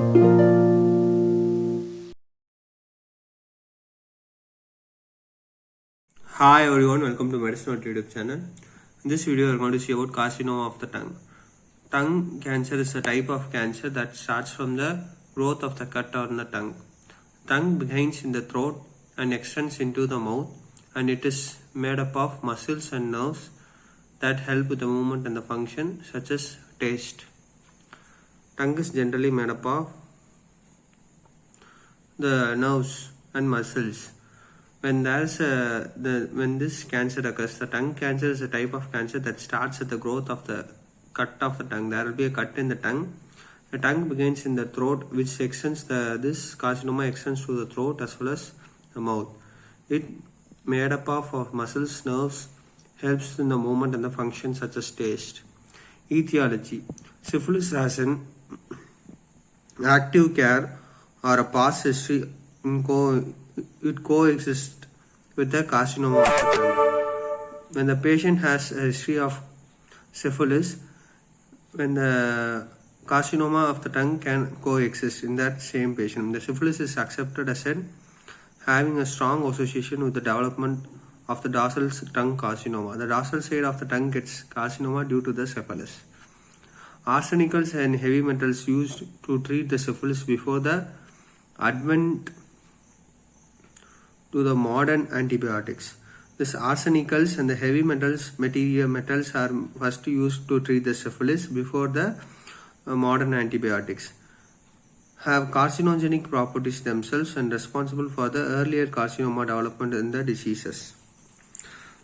Hi everyone, welcome to Medicine YouTube channel. In this video, we are going to see about carcinoma of the tongue. Tongue cancer is a type of cancer that starts from the growth of the cut on the tongue. Tongue begins in the throat and extends into the mouth, and it is made up of muscles and nerves that help with the movement and the function, such as taste. Tongue is generally made up of the nerves and muscles. When this cancer occurs, the tongue cancer is a type of cancer that starts at the growth of the cut of the tongue. There will be a cut in the tongue. The tongue begins in the throat, which extends this carcinoma extends to the throat as well as the mouth. It made up of muscles, nerves, helps in the movement and the function such as taste. Etiology: syphilis has an active care or a past history it coexists with the carcinoma of the tongue. When the patient has a history of syphilis, when the carcinoma of the tongue can coexist in that same patient. The syphilis is accepted as having a strong association with the development of the dorsal tongue carcinoma. The dorsal side of the tongue gets carcinoma due to the syphilis. Arsenicals and heavy metals used to treat the syphilis before the advent to the modern antibiotics. This arsenicals and the heavy metals are first used to treat the syphilis before the modern antibiotics. Have carcinogenic properties themselves and responsible for the earlier carcinoma development in the diseases.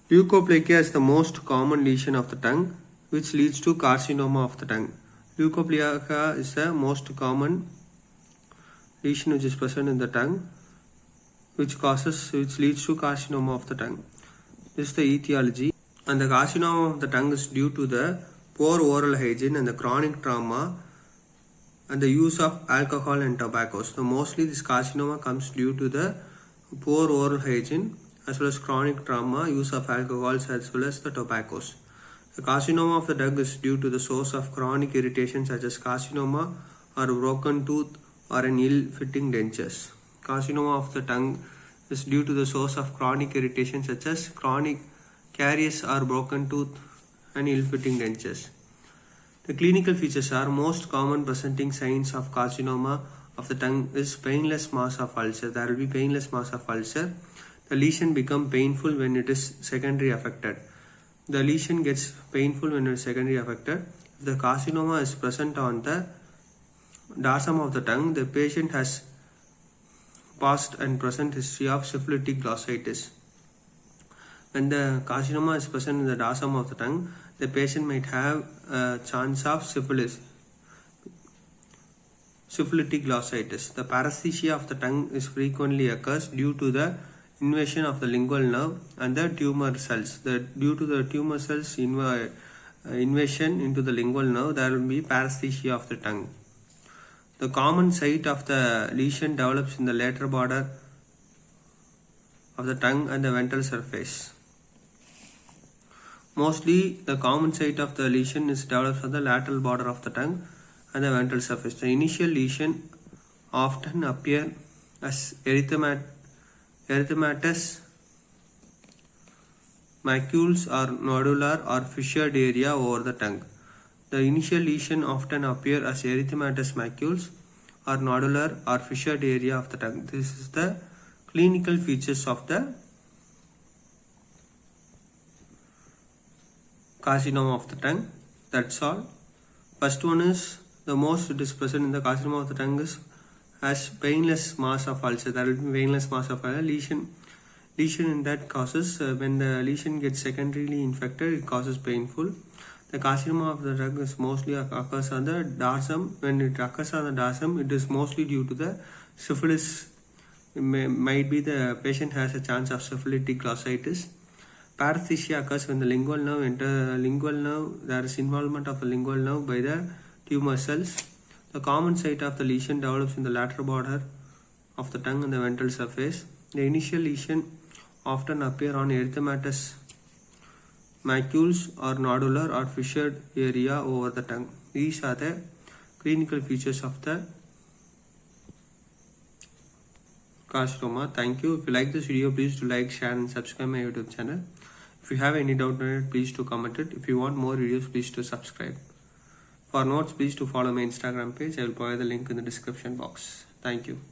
Leukoplakia is the most common lesion of the tongue, which leads to carcinoma of the tongue. Leukoplakia is the most common lesion which is present in the tongue, which leads to carcinoma of the tongue. This is the etiology. And the carcinoma of the tongue is due to the poor oral hygiene and the chronic trauma and the use of alcohol and tobacco. So mostly this carcinoma comes due to the poor oral hygiene as well as chronic trauma, use of alcohols as well as the tobaccos. The carcinoma of the tongue is due to the source of chronic irritation such as carcinoma or broken tooth or an ill-fitting dentures. Carcinoma of the tongue is due to the source of chronic irritation such as chronic caries or broken tooth and ill-fitting dentures. The clinical features are: most common presenting signs of carcinoma of the tongue is painless mass of ulcer. There will be painless mass of ulcer. The lesion becomes painful when it is secondary affected. The lesion gets painful when it is secondary affected. If the carcinoma is present on the dorsum of the tongue, the patient has past and present history of syphilitic glossitis. When the carcinoma is present in the dorsum of the tongue, the patient might have a chance of syphilis, syphilitic glossitis. The paresthesia of the tongue is frequently occurs due to the invasion of the lingual nerve and the tumor cells. Due to the tumor cells invasion into the lingual nerve, there will be paresthesia of the tongue. The common site of the lesion develops in the lateral border of the tongue and the ventral surface. Mostly, the common site of the lesion is developed on the lateral border of the tongue and the ventral surface. The initial lesion often appear as erythematous macules or nodular or fissured area over the tongue. The initial lesion often appear as erythematous macules or nodular or fissured area of the tongue. This is the clinical features of the carcinoma of the tongue. That's all. First one is the most it is present in the carcinoma of the tongue is as painless mass of ulcer. There will be painless mass of ulcer. Lesion in that causes when the lesion gets secondarily infected, it causes painful. The carcinoma of the tongue is mostly occurs on the dorsum. When it occurs on the dorsum, it is mostly due to the syphilis. Might be the patient has a chance of syphilitic glossitis. Paresthesia occurs when the lingual nerve enters lingual nerve. There is involvement of the lingual nerve by the tumor cells. The common site of the lesion develops in the lateral border of the tongue and the ventral surface. The initial lesion often appear on erythematous macules or nodular or fissured area over the tongue. These are the clinical features of the Carcinoma. Thank you. If you like this video, please do like, share and subscribe my YouTube channel. If you have any doubt on it, please do comment it. If you want more videos, please do subscribe. For notes, please do follow my Instagram page. I will provide the link in the description box. Thank you.